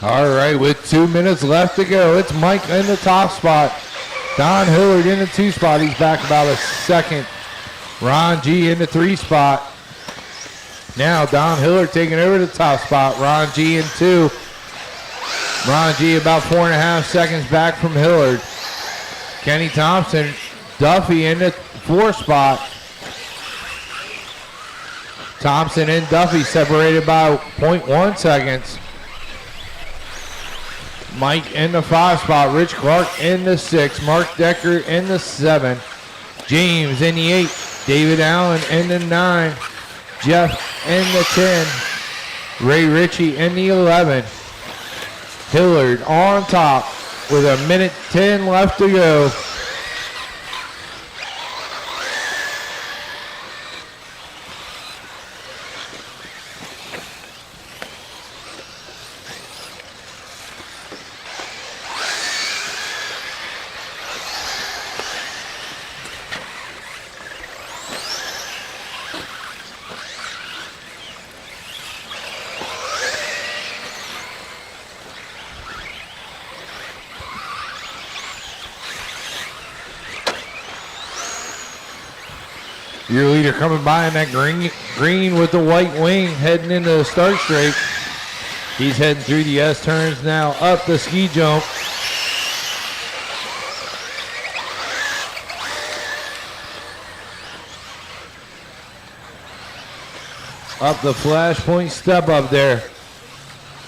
All right, with 2 minutes left to go, it's Mike in the top spot. Don Hillard in the 2 spot. He's back about a second. Ron G in the 3 spot. Now Don Hillard taking over the top spot. Ron G in 2. Ron G about 4.5 seconds back from Hillard. Kenny Thompson, Duffy in the 4 spot. Thompson and Duffy separated by 0.1 seconds. Mike in the 5 spot. Rich Clark in the 6. Mark Decker in the 7. James in the 8. David Allen in the 9. Jeff in the 10. Ray Ritchie in the 11. Hillard on top with 1:10 left to go. Your leader coming by in that green with the white wing, heading into the start straight. He's heading through the S turns now, up the ski jump. Up the flash point step up there.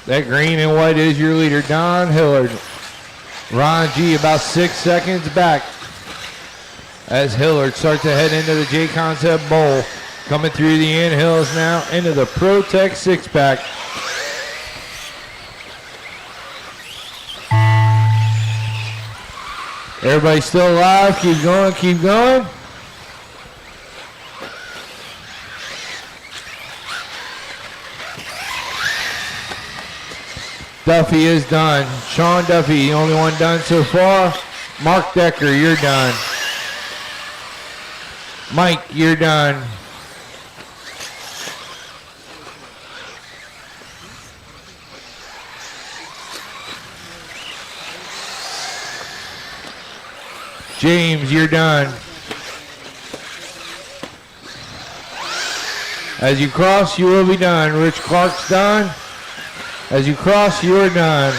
That green and white is your leader, Don Hillard. Ron G about 6 seconds back as Hillard starts to head into the J-Concept Bowl. Coming through the inhills now into the Protek 6-pack. Everybody still alive. Keep going, keep going. Duffy is done. Sean Duffy, the only one done so far. Mark Decker, you're done. Mike, you're done. James, you're done. As you cross, you will be done. Rich Clark's done. As you cross, you are done.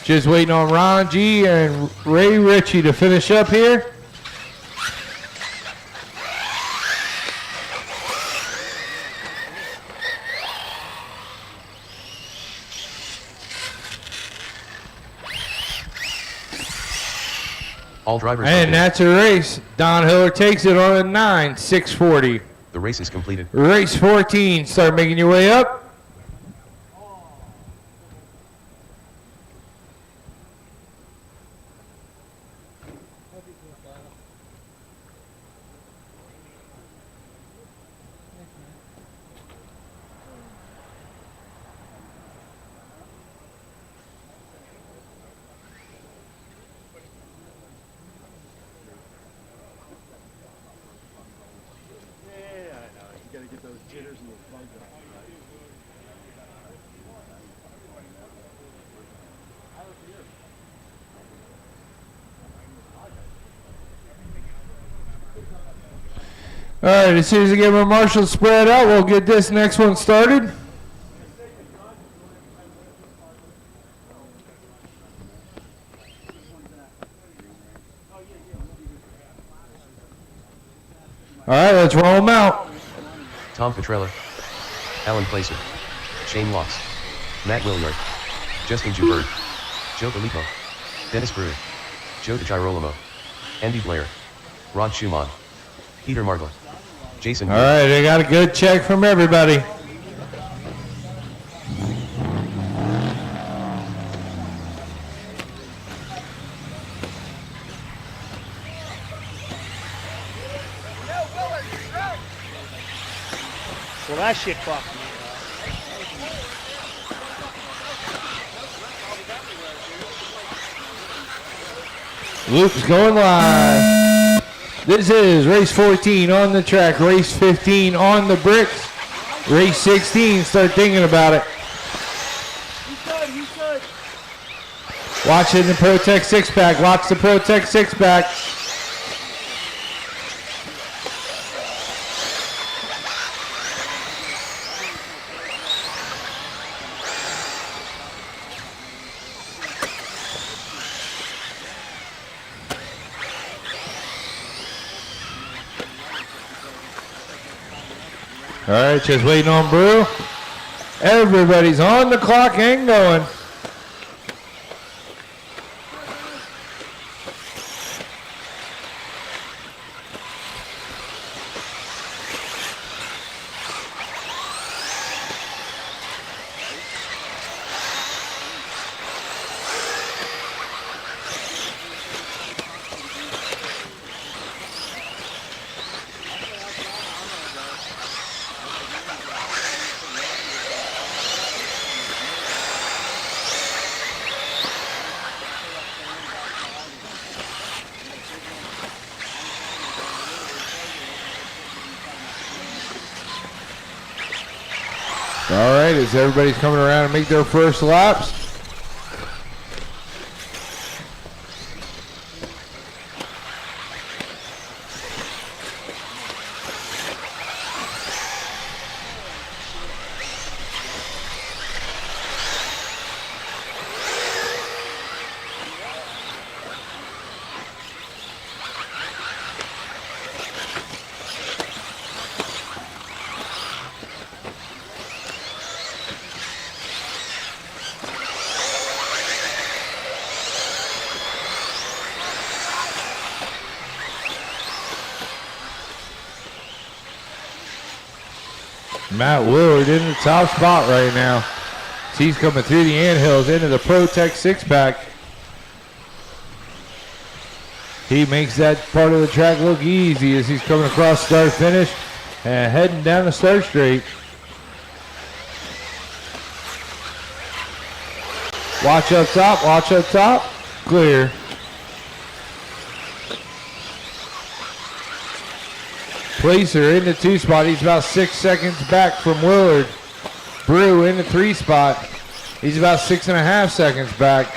Just waiting on Ron G and Ray Ritchie to finish up here. All drivers. And that's a race. Don Hillard takes it on a 9:6:40. The race is completed. Race 14. Start making your way up. All right, as soon as I get my marshals spread out, we'll get this next one started. All right, let's roll them out. Tom Petrella, Alan Placer, Shane Watts, Matt Williard, Justin Joubert, Joe Filippo, Dennis Brewer, Joe DeGirolamo, Andy Blair, Rod Schumann, Peter Margler, Jason. All right, I got a good check from everybody. Well, that shit fucked me. Luke's going live. This is race 14 on the track, race 15 on the bricks, race 16. Start thinking about it. Watching the Protek 6-pack. Watch the Protek 6-pack. All right, just waiting on Brew. Everybody's on the clock and going. All right, as everybody's coming around and make their first laps. Matt Willard in the top spot right now. He's coming through the anthills into the Protek 6-pack. He makes that part of the track look easy as he's coming across start finish and heading down the start straight. Watch up top, watch up top. Clear. Placer in the 2 spot. He's about 6 seconds back from Willard. Brew in the 3 spot. He's about 6.5 seconds back.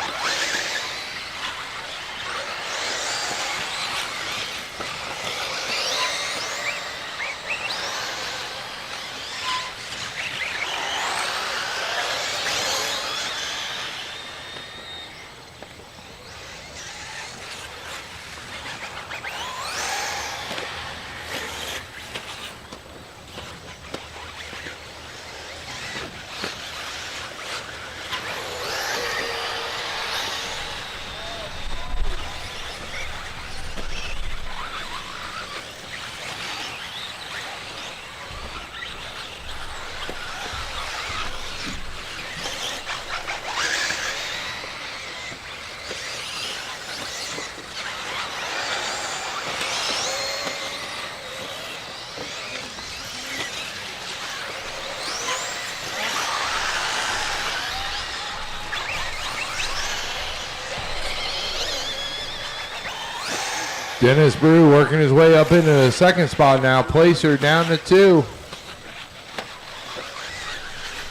Dennis Brew working his way up into the 2nd spot now. Placer down to 2.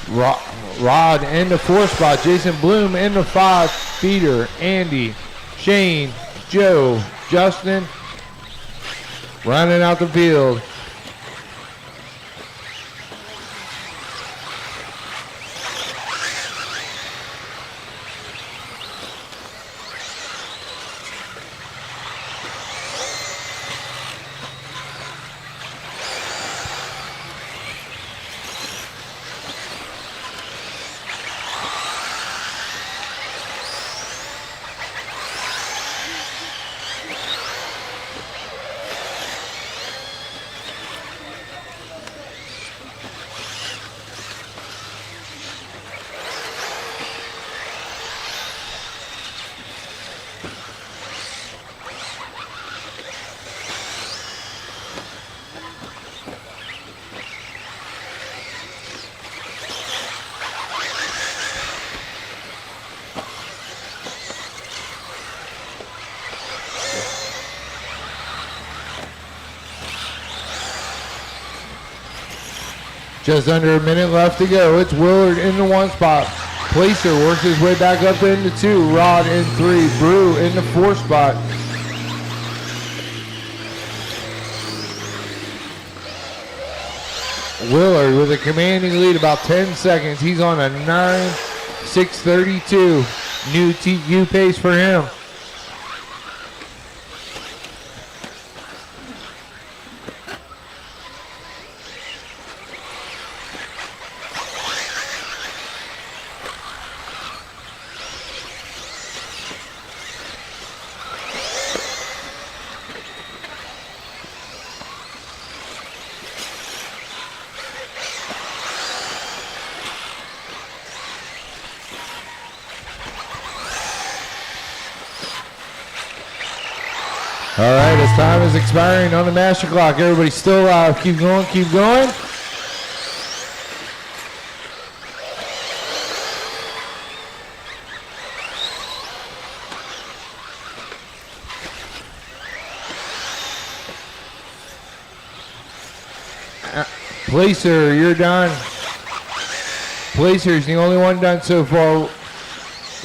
Rod in the 4th spot. Jason Bloom in the 5. Peter, Andy, Shane, Joe, Justin rounding out the field. Just under a minute left to go. It's Willard in the 1 spot. Placer works his way back up into 2. Rod in 3. Brew in the 4 spot. Willard with a commanding lead, about 10 seconds. He's on a 9:6:32. New TQ pace for him. All right, as time is expiring on the master clock. Everybody still alive. Keep going, keep going. Placer, you're done. Placer's the only one done so far.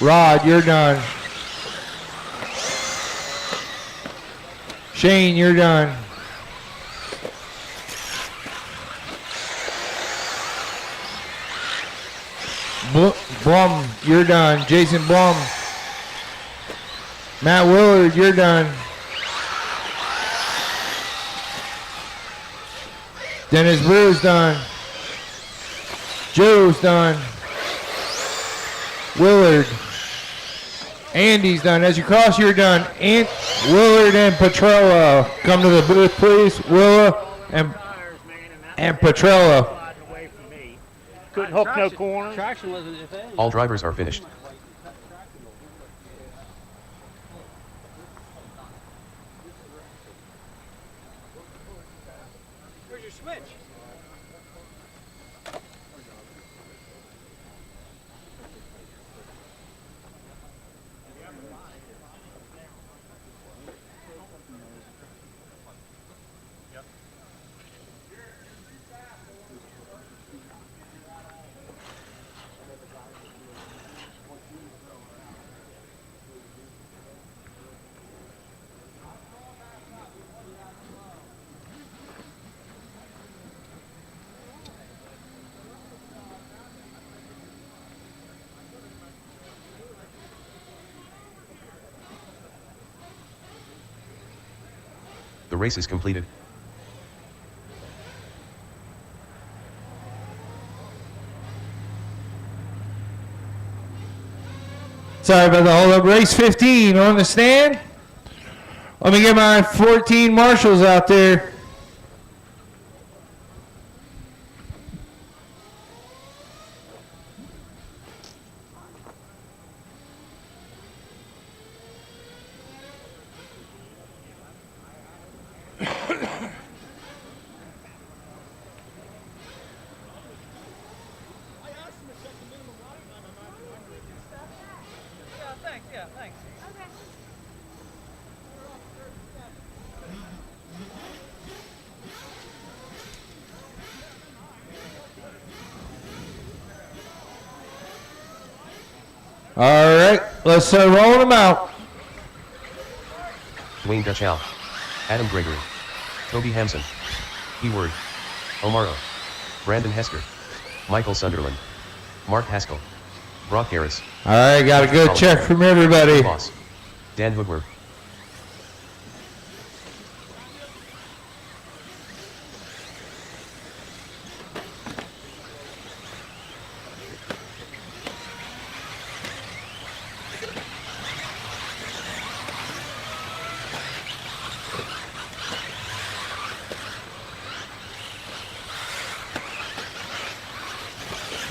Rod, you're done. Shane, you're done. Blum, you're done. Jason Blum. Matt Willard, you're done. Dennis Brew's done. Joe's done. Willard. Andy's done. As you cross, you're done. Willard and Petrello. Come to the booth, please. Willa and Petrello. Couldn't hook no corner. All drivers are finished. Where's your switch? The race is completed. Sorry about the hold up. Race 15 on the stand. Let me get my 14 marshals out there. All right, let's start rolling them out. Dwayne Gutchow, Adam Gregory, Toby Hampson, Eward, Omar O, Brandon Hesker, Michael Sunderland, Mark Haskell, Brock Harris. All right, got a good check from everybody. Boss, Dan Hoodworth.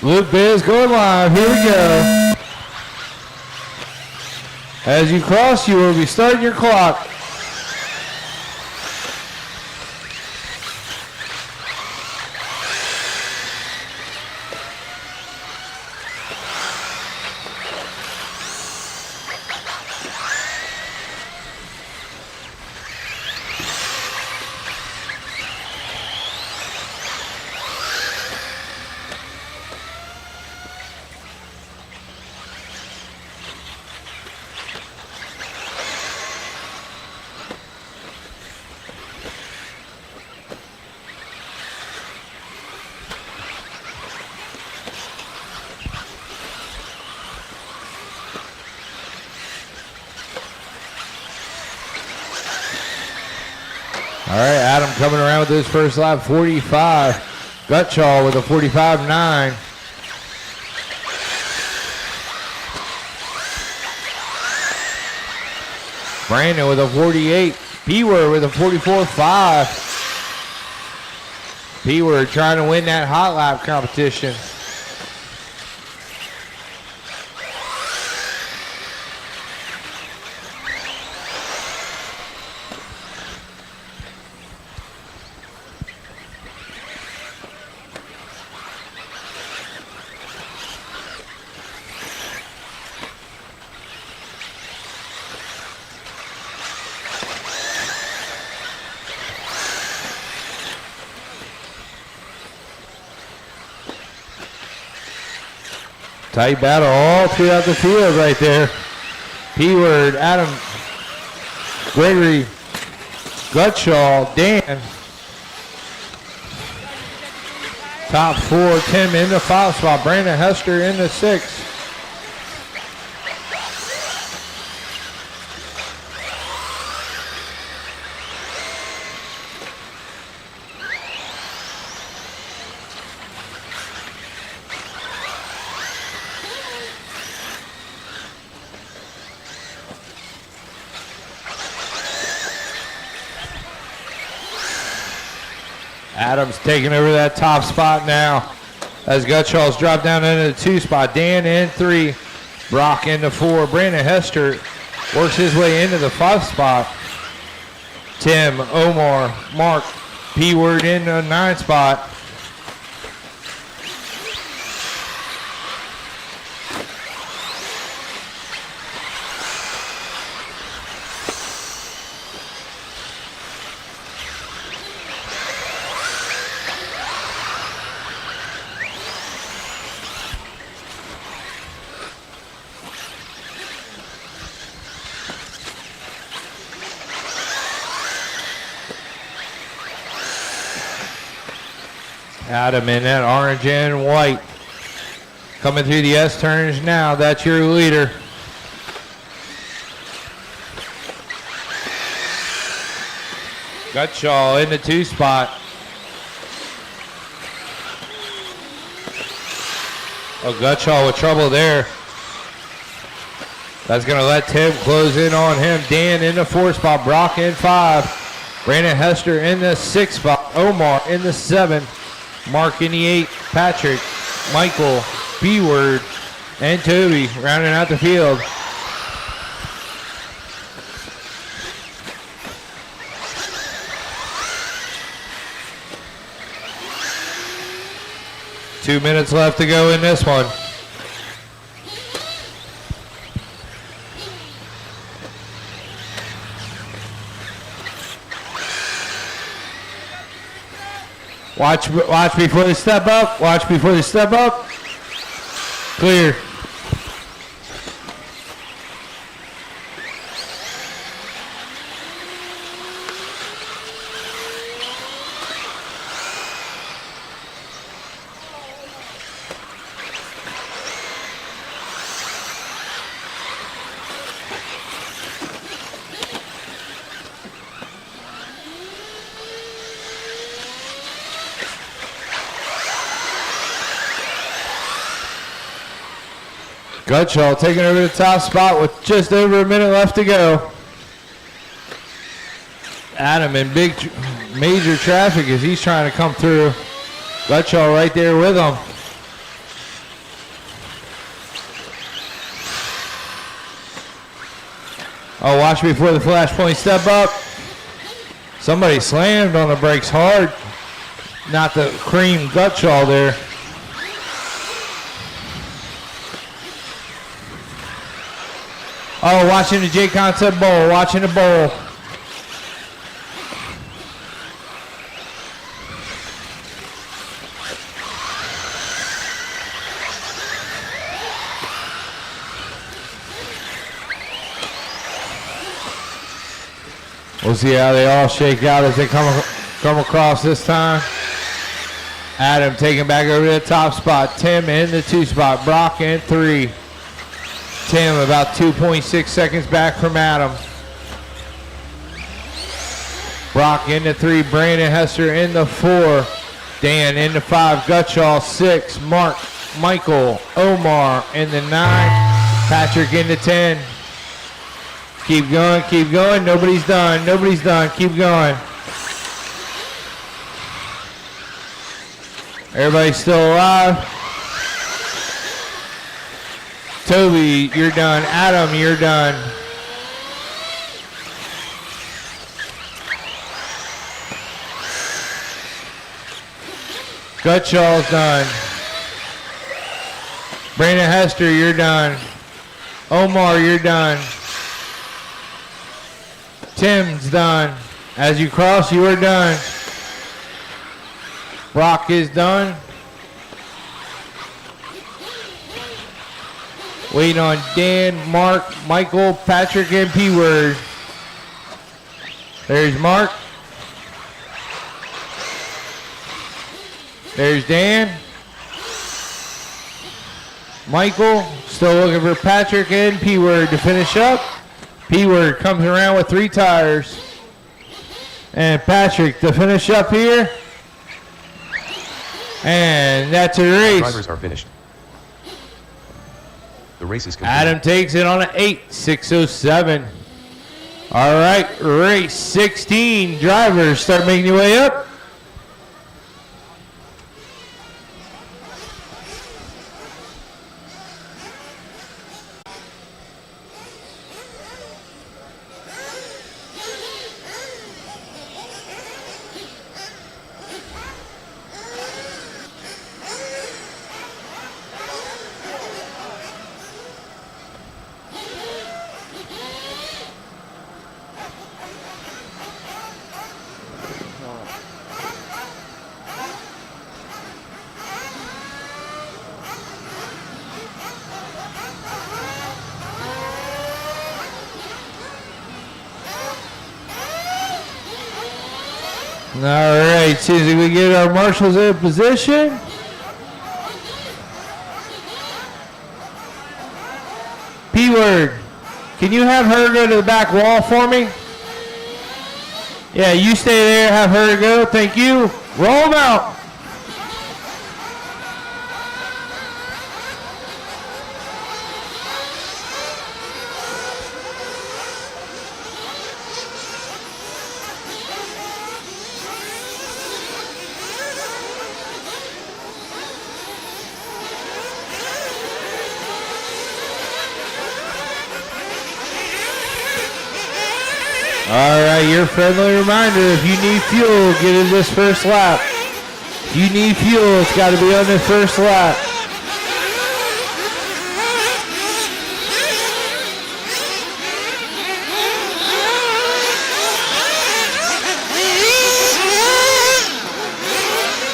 Luke Biz going live. Here we go. As you cross, you will be starting your clock. All right, Adam coming around with his first lap, 45. Gutschall with a 45.9. Brandon with a 48. P-Word with a 44.5. P-Word trying to win that hot lap competition. Tight battle all throughout the field right there. P-Word, Adam, Gregory, Gutschall, Dan. Top 4, Tim in the 5 spot. Brandon Hester in the 6. Adams taking over that top spot now as Gutschall's dropped down into the 2 spot. Dan in 3, Brock into 4. Brandon Hester works his way into the 5 spot. Tim, Omar, Mark, P-Word in the 9 spot. Adam in that orange and white. Coming through the S turns now. That's your leader. Gutschall in the 2 spot. Oh, Gutschall with trouble there. That's going to let Tim close in on him. Dan in the 4 spot. Brock in 5. Brandon Hester in the 6 spot. Omar in the 7. Mark in the 8, Patrick, Michael, B-Word, and Toby rounding out the field. Two minutes left to go in this one. Watch before they step up. Watch before they step up. Clear. Gutschall taking over the top spot with just over a minute left to go. Adam in big, major traffic as he's trying to come through. Gutschall right there with him. Oh, watch before the flash point step up. Somebody slammed on the brakes hard. Not the cream Gutschall there. Oh, watching the J Concept Bowl, watching the bowl. We'll see how they all shake out as they come across this time. Adam taking back over to the top spot. Tim in the 2 spot. Brock in 3. Tim about 2.6 seconds back from Adam. Brock in the 3, Brandon Hester in the 4, Dan in the 5, Gutschall 6, Mark, Michael, Omar in the 9, Patrick in the 10. Keep going, nobody's done, keep going. Everybody's still alive. Toby, you're done. Adam, you're done. Gutschall's done. Brandon Hester, you're done. Omar, you're done. Tim's done. As you cross, you are done. Brock is done. Waiting on Dan, Mark, Michael, Patrick, and P-Word. There's Mark. There's Dan. Michael, still looking for Patrick and P-Word to finish up. P-Word comes around with 3 tires. And Patrick to finish up here. And that's a race. Drivers are finished. The race is complete. Adam takes it on an 8:6:07. All right, race 16. Drivers, start making your way up. All right, see if we get our marshals in position. P-Word, can you have her go to the back wall for me? Yeah, you stay there, have her go, thank you. Roll them out. All right, your friendly reminder, if you need fuel, get in this first lap. If you need fuel, it's got to be on this first lap.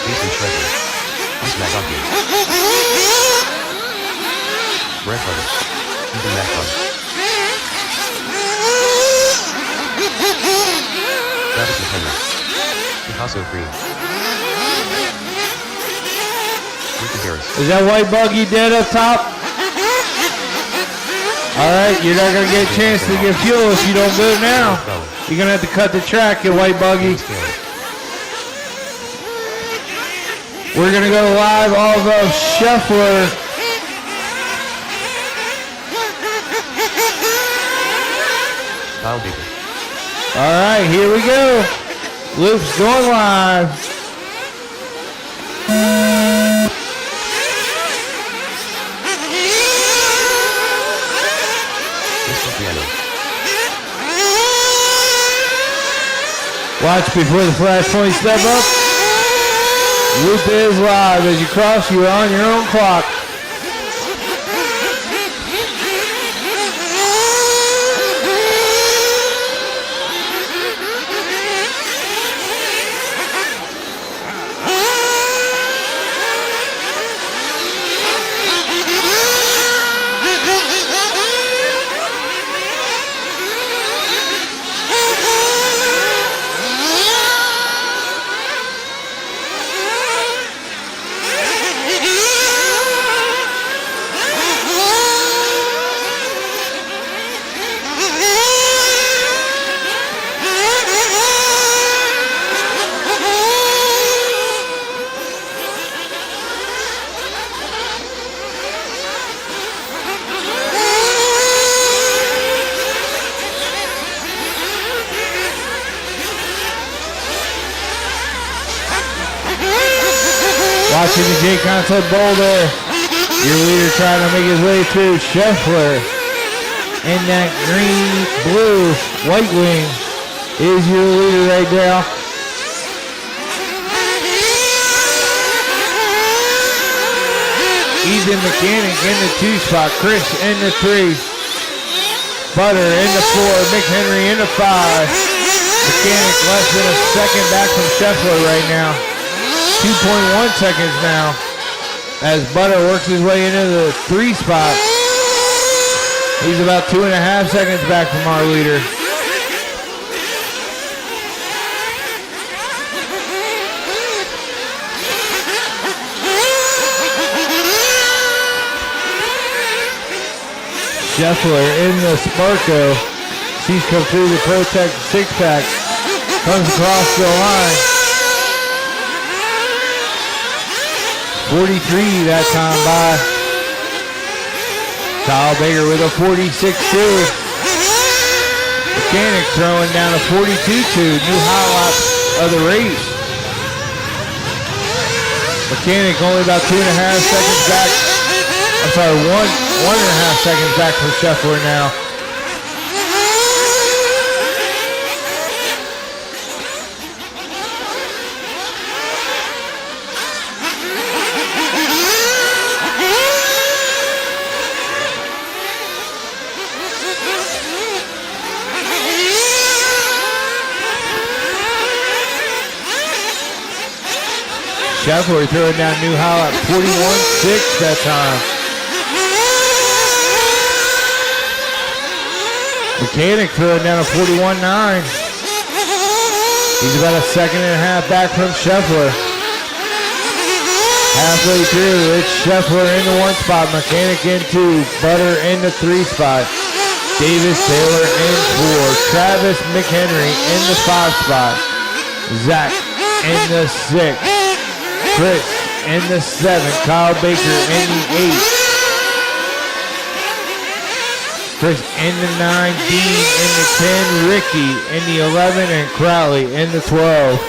Jason Schrecker. East McGuffey. Brett Hunter. Ethan McFun. Travis McHenry. Picasso Green. Ricky Harris. Is that white buggy dead up top? All right, you're not going to get a chance to get fuel if you don't go now. You're going to have to cut the track, you white buggy. We're going to go live off of Scheffler. Kyle Baker. All right, here we go. Loop's going live. Watch before the flash point step up. Loop is live. As you cross, you are on your own clock. to the J Console Boulder. Your leader trying to make his way through. Scheffler in that green-blue White Wing is your leader right now. Ethan Mechanic in the 2 spot. Chris in the 3. Butter in the 4. McHenry in the 5. Mechanic less than a second back from Scheffler right now. 2.1 seconds now as Butter works his way into the 3 spot. He's about 2.5 seconds back from our leader. Scheffler in the Sparko. She's come through the Protek 6-pack. Comes across the line. 43 that time by Kyle Baker with a 46-2. Mechanic throwing down a 42-2. New highlight of the race. Mechanic only about 2.5 seconds back. I'm sorry, 1.5 seconds back from Scheffler now. Scheffler throwing down new highlight, 41.6 that time. Mechanic throwing down a 41.9. He's about 1.5 seconds back from Scheffler. Halfway through, it's Scheffler in the 1 spot, Mechanic in 2, Butter in the 3 spot, Davis Taylor in 4, Travis McHenry in the 5 spot, Zach in the 6, Chris in the 7, Kyle Baker in the 8. Chris in the 9, Dean in the 10, Ricky in the 11, and Crowley in the 12.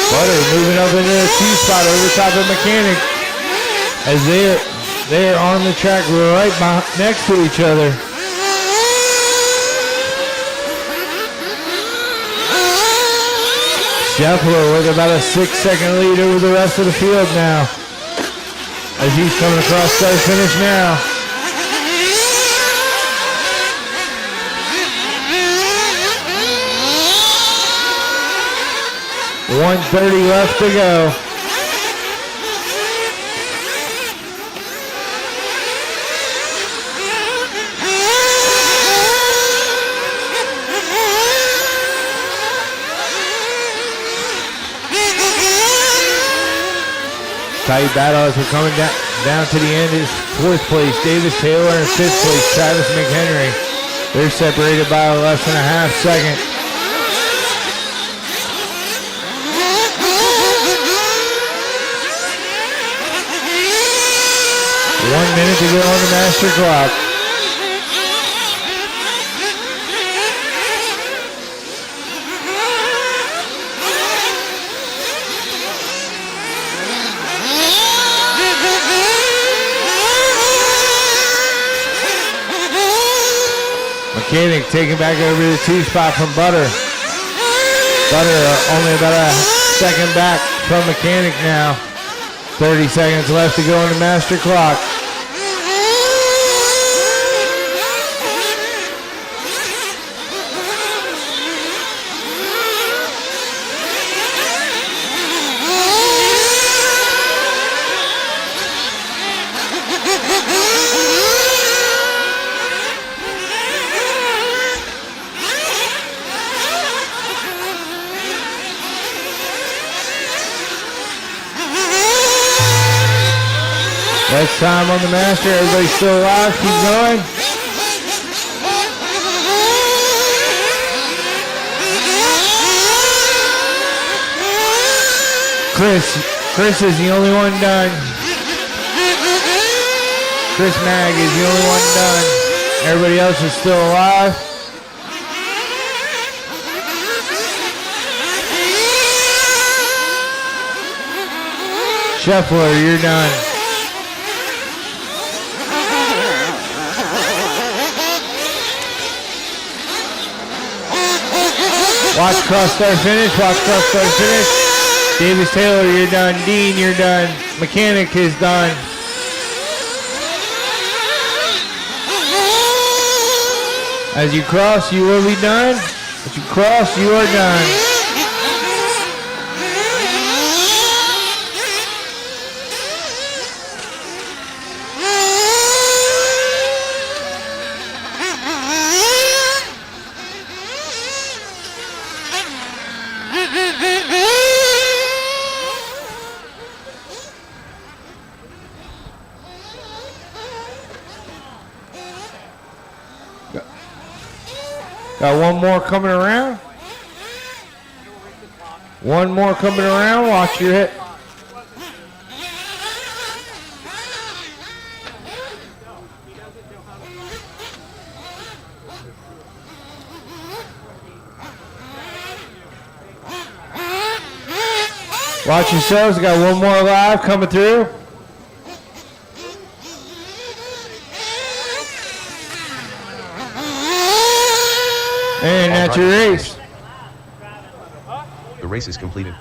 Butter moving up into the 2 spot over top of Mechanic as they're on the track right next to each other. Scheffler with about a 6-second lead over the rest of the field now as he's coming across start finish now. .130 left to go. Tight battle as we're coming down to the end is 4th place, Davis Taylor, and 5th place, Travis McHenry. They're separated by less than a half second. One minute to go on the master clock. Mechanic taking back over the 2 spot from Butter. Butter only about a second back from Mechanic now. 30 seconds left to go on the master clock. Next time on the master, everybody's still alive, keep going. Chris Chris is the only one done. Chris Mag is the only one done. Everybody else is still alive. Scheffler, you're done. Watch cross start finish. Watch cross start finish. Davis Taylor, you're done. Dean, you're done. Mechanic is done. As you cross, you will be done. As you cross, you are done. Got one more coming around. One more coming around. Watch your hit. Watch yourselves. Got one more live coming through. And that's your race. The race is completed.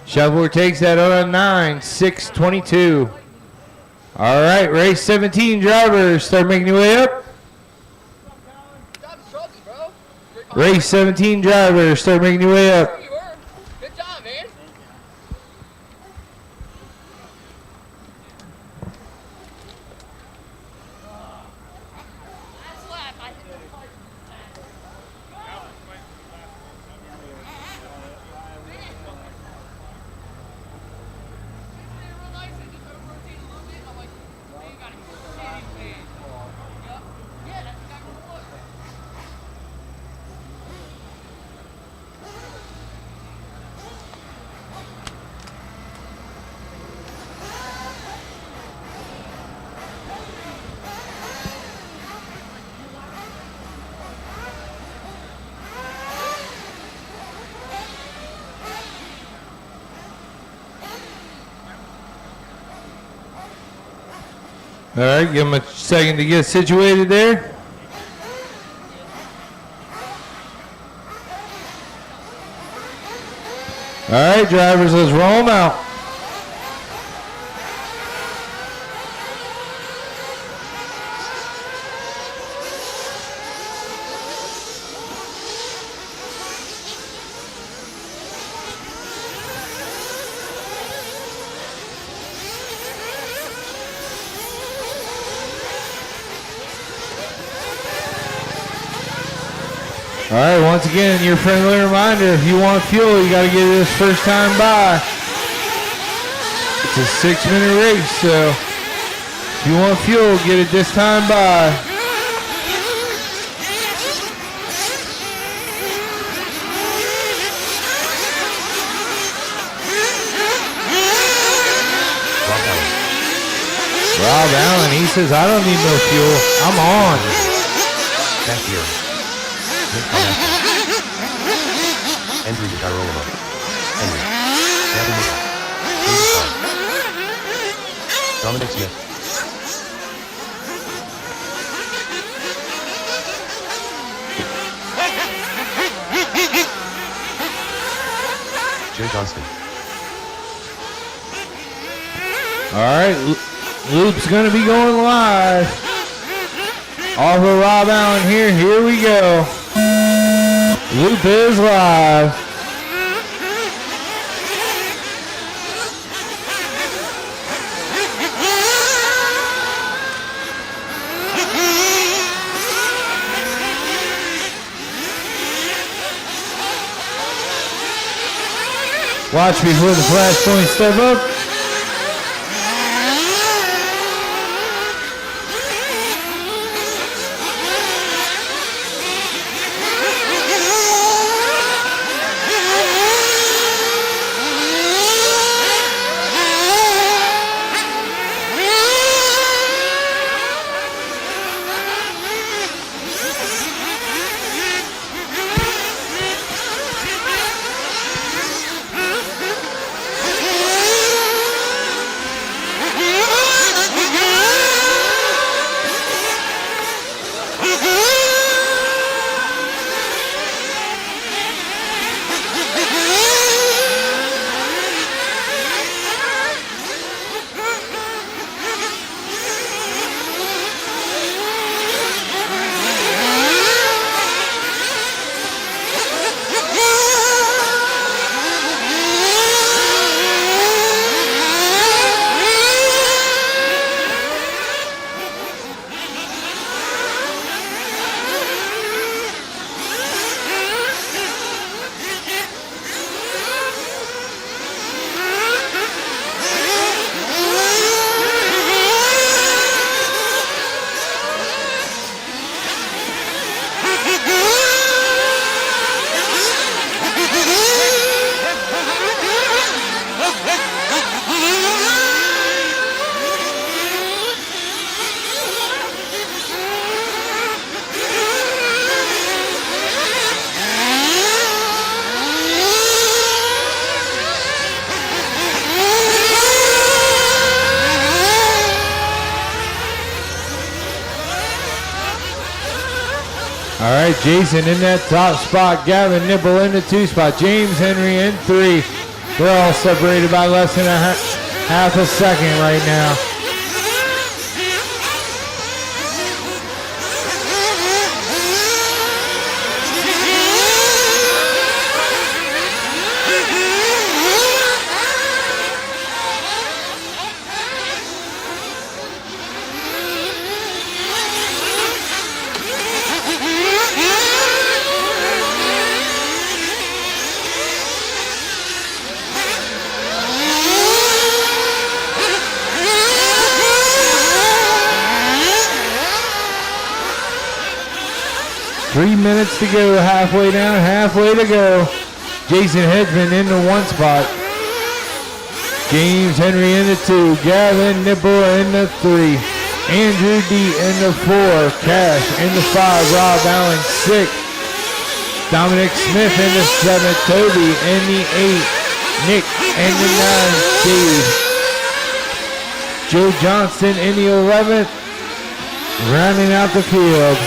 Scheffler takes that on 9:6:22. All right, race 17 drivers, start making your way up. Race 17 drivers, start making your way up. Good job, man. All right, give them a second to get situated there. All right, drivers, let's roll them out. All right, once again, your friendly reminder, if you want fuel, you got to get it this first time by. It's a 6-minute race, so if you want fuel, get it this time by. Rob Allen, he says, I don't need no fuel. I'm on. Back here. Andrew Girolamo. Henry. Gavin Mitchell. Dominic Smith. Joe Johnston. All right, Loop's going to be going live. Off of Rob Allen here. Here we go. Loop is live. Watch before the flash point step up. All right, Jason in that top spot. Gavin Nipple in the 2 spot. James Henry in 3. They're all separated by less than half a second right now. Minutes to go, halfway down, halfway to go. Jason Hedgeman in the 1 spot. James Henry in the 2. Gavin Nipple in the 3. Andrew D in the 4. Cash in the 5. Rob Allen 6. Dominic Smith in the 7. Toby in the 8. Nick in the 9. Dave. Joe Johnston in the 11th. Rounding out the field.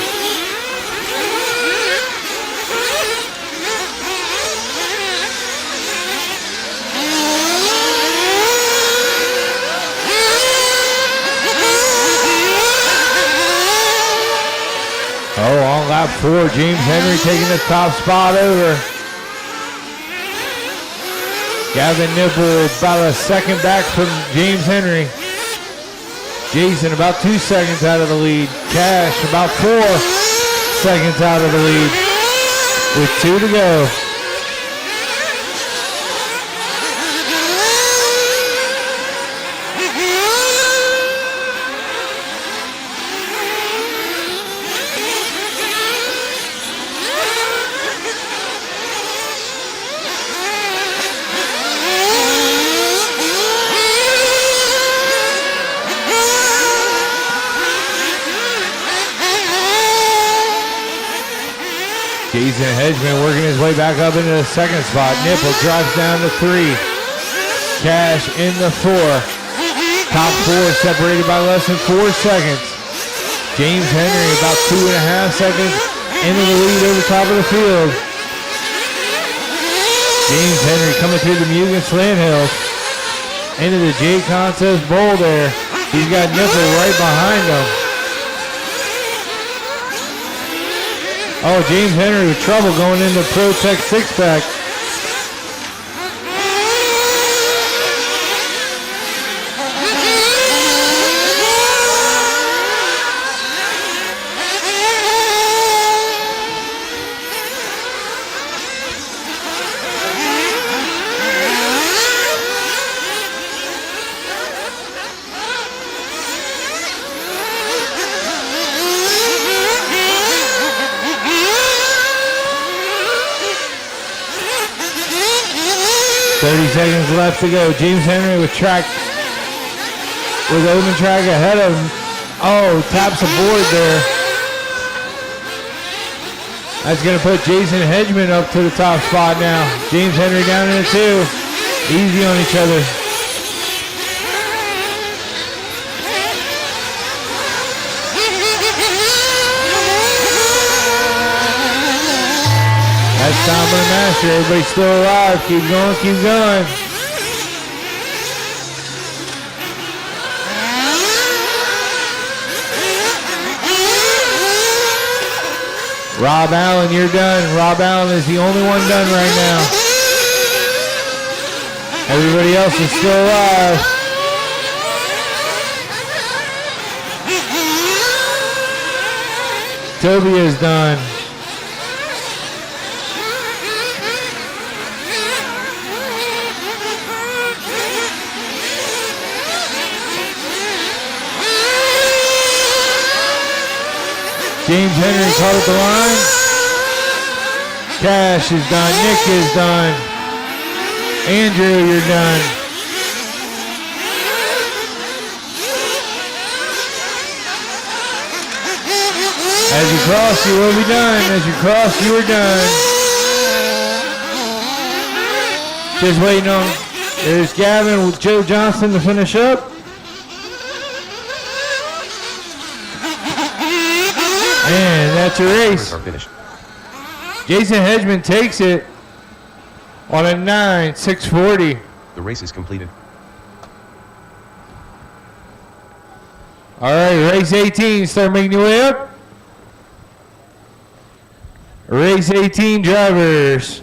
Oh, on lap 4, James Henry taking the top spot over. Gavin Nipple about a second back from James Henry. Jason about 2 seconds out of the lead. Cash about 4 seconds out of the lead with 2 to go. Jason Hedgeman working his way back up into the 2nd spot. Nipple drives down to 3. Cash in the 4. Top 4 separated by less than 4 seconds. James Henry about 2.5 seconds into the lead over top of the field. James Henry coming through the Mugen Slant Hills into the J Contest Bowl there. He's got Nipple right behind him. Oh, James Henry with trouble going into Protek 6-pack. Seconds left to go. James Henry with open track ahead of him. Oh, taps a board there. That's going to put Jason Hedgeman up to the top spot now. James Henry down in the 2. Easy on each other. That's time for the master. Everybody's still alive. Keep going, keep going. Rob Allen, you're done. Rob Allen is the only one done right now. Everybody else is still alive. Toby is done. James Henry caught at the line. Cash is done. Nick is done. Andrew, you're done. As you cross, you will be done. As you cross, you are done. Just waiting on. There's Gavin with Joe Johnston to finish up. And that's your race. Are finished. Jason Hedgeman takes it on a 9.640. The race is completed. All right, race 18, start making your way up. Race 18 drivers.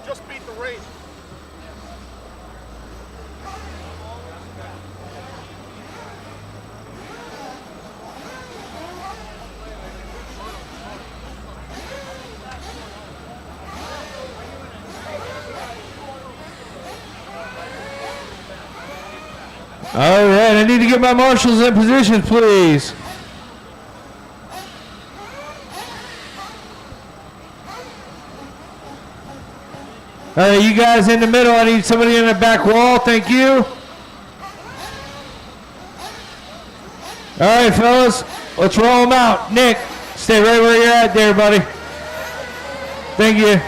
Just beat the race. All right, I need to get my marshals in position, please. All right, you guys in the middle. I need somebody in the back wall. Thank you. All right, fellas, let's roll them out. Nick, stay right where you're at there, buddy. Thank you.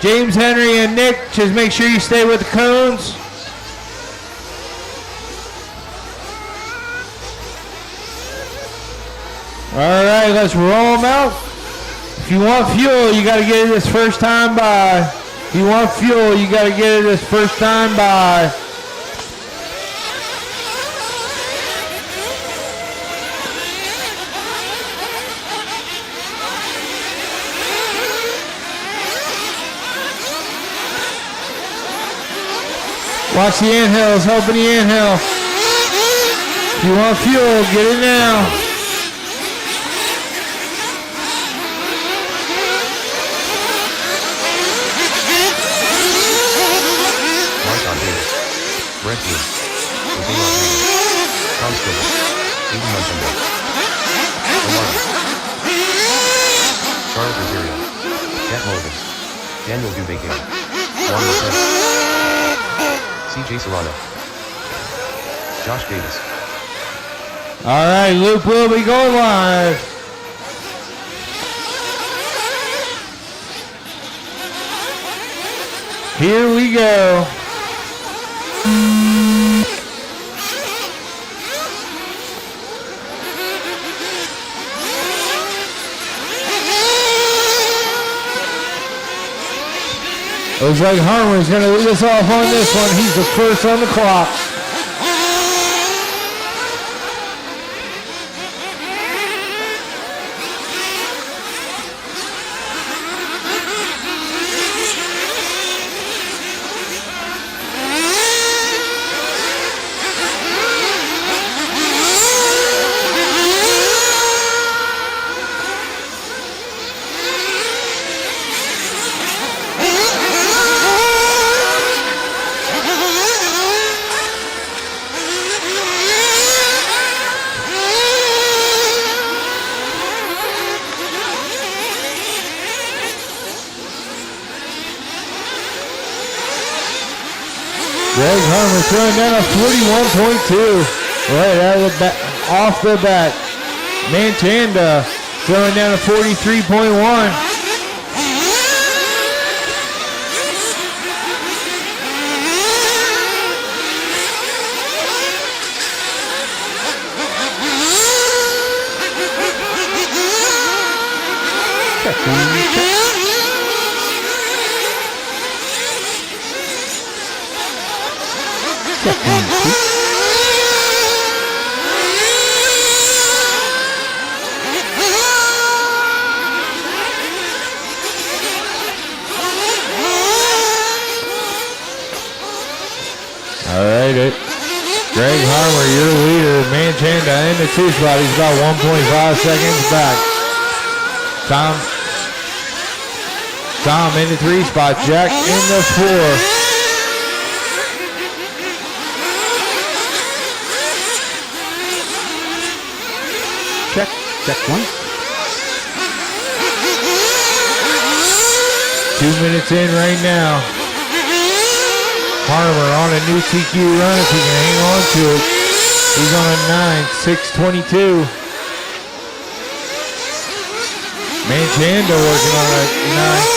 James, Henry, and Nick, just make sure you stay with the cones. All right, let's roll them out. If you want fuel, you got to get it this first time by. If you want fuel, you got to get it this first time by. Watch the inhales, open the inhale. If you want fuel, get it now. Brett Dean, Jose Rodriguez, Tom Skibble, Aiden Munchember, Omar, Charles Rosario, Cat Mulligan, Daniel Dubakian, Juan Lopez, CJ Serrano, Josh Davis. All right, Luke will be going live. Here we go. Looks like Harmer's going to lead us off on this one. He's the first on the clock. Greg Harmer throwing down a 41.2 right out of the bat, off the bat. Manchanda throwing down a 43.1. All right, Greg Harmer, your leader. Manchanda in the 2 spot. He's about 1.5 seconds back. Tom in the 3 spot. Jack in the 4. Check one. 2 minutes in right now. Harmer on a new TQ run if he can hang on to it. He's on a 9.622. Manchanda working on a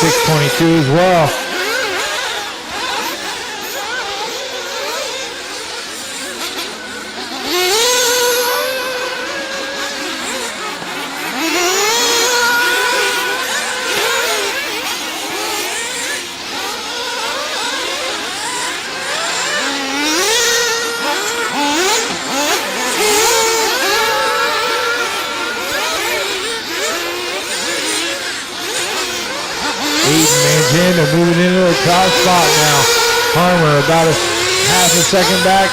9.622 as well. Manchanda moving into the top spot now. Harmer about a half a second back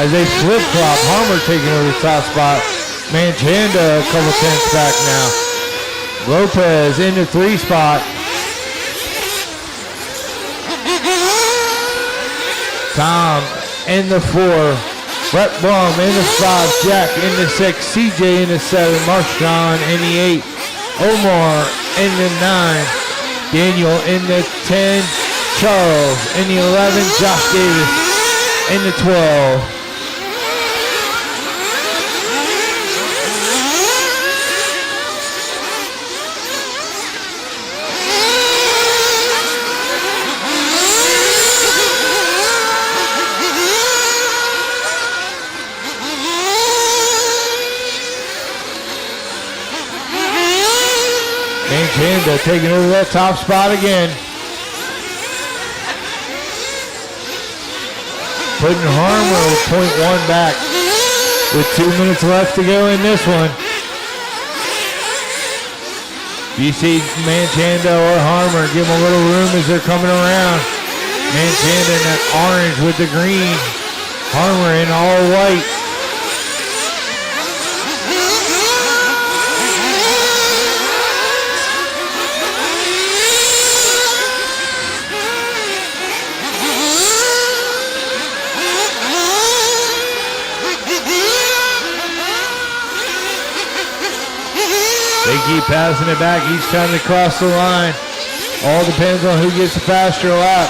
as they flip-flop. Harmer taking over the top spot. Manchanda a couple tenths back now. Lopez in the 3 spot. Tom in the 4. Brett Blum in the 5. Jack in the 6. CJ in the 7. Marshawn in the 8. Omar in the 9. Daniel in the 10, Charles in the 11, Josh Davis in the 12. Manchanda taking over that top spot again. Putting Harmer 0.1 back with 2 minutes left to go in this one. You see Manchanda or Harmer, give them a little room as they're coming around. Manchanda in that orange with the green. Harmer in all white. They keep passing it back each time they cross the line. All depends on who gets the faster lap.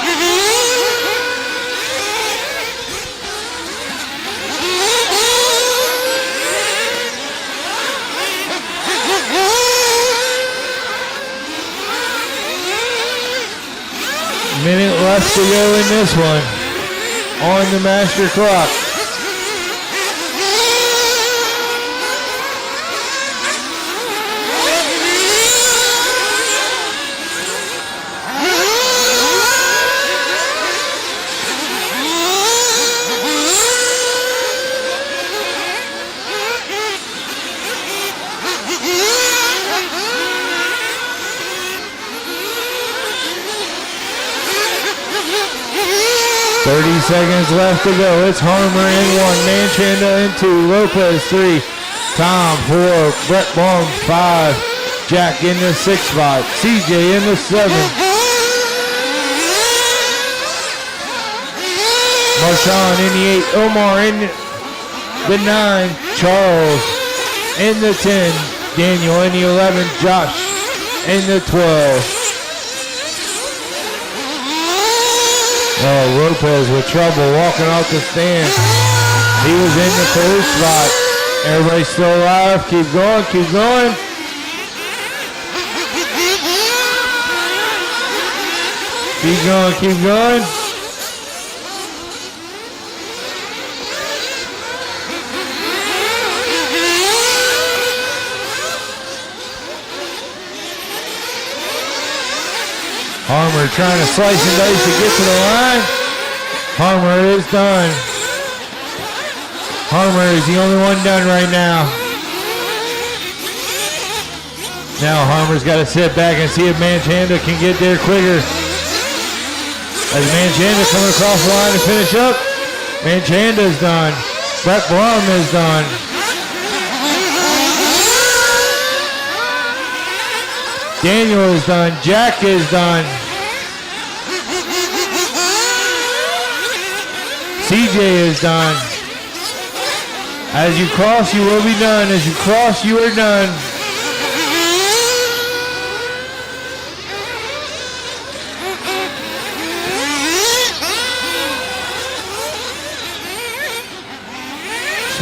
Minute left to go in this one on the master clock. Seconds left to go. It's Harmer in 1, Manchanda in 2, Lopez 3, Tom 4, Brett Baum 5, Jack in the 6 spot, CJ in the 7, Marshawn in the 8, Omar in the 9, Charles in the 10, Daniel in the 11, Josh in the 12. Oh, Lopez with trouble walking off the stand. He was in the 3rd spot. Everybody's still alive. Keep going, keep going. Keep going, keep going. Harmer trying to slice and dice to get to the line. Harmer is done. Harmer is the only one done right now. Now Harmer's got to sit back and see if Manchanda can get there quicker. As Manchanda coming across the line to finish up. Manchanda's done. Brett Blum is done. Daniel is done. Jack is done. CJ is done. As you cross, you will be done. As you cross, you are done.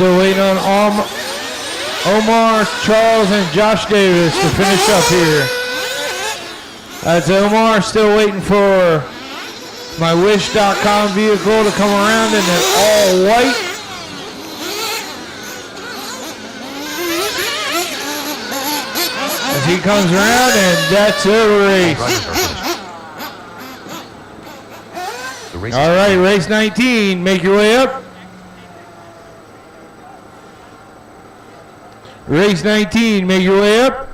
still waiting on Omar, Charles, and Josh Davis to finish up here. That's Omar still waiting for my Wish.com vehicle to come around in an all white. As he comes around, and that's the race. Drivers are finished. The race is All right, race 19, make your way up. Race 19, make your way up.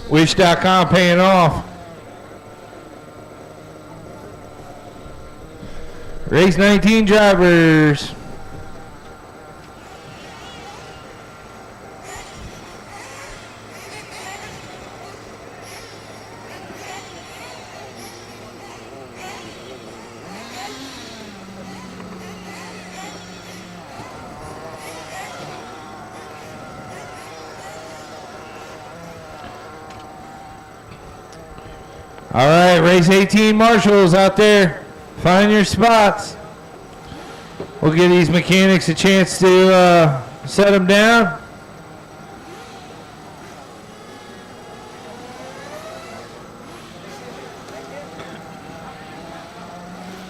Wish.com paying off. Race 19 drivers. All right, race 18 marshals out there. Find your spots. We'll give these mechanics a chance to set them down.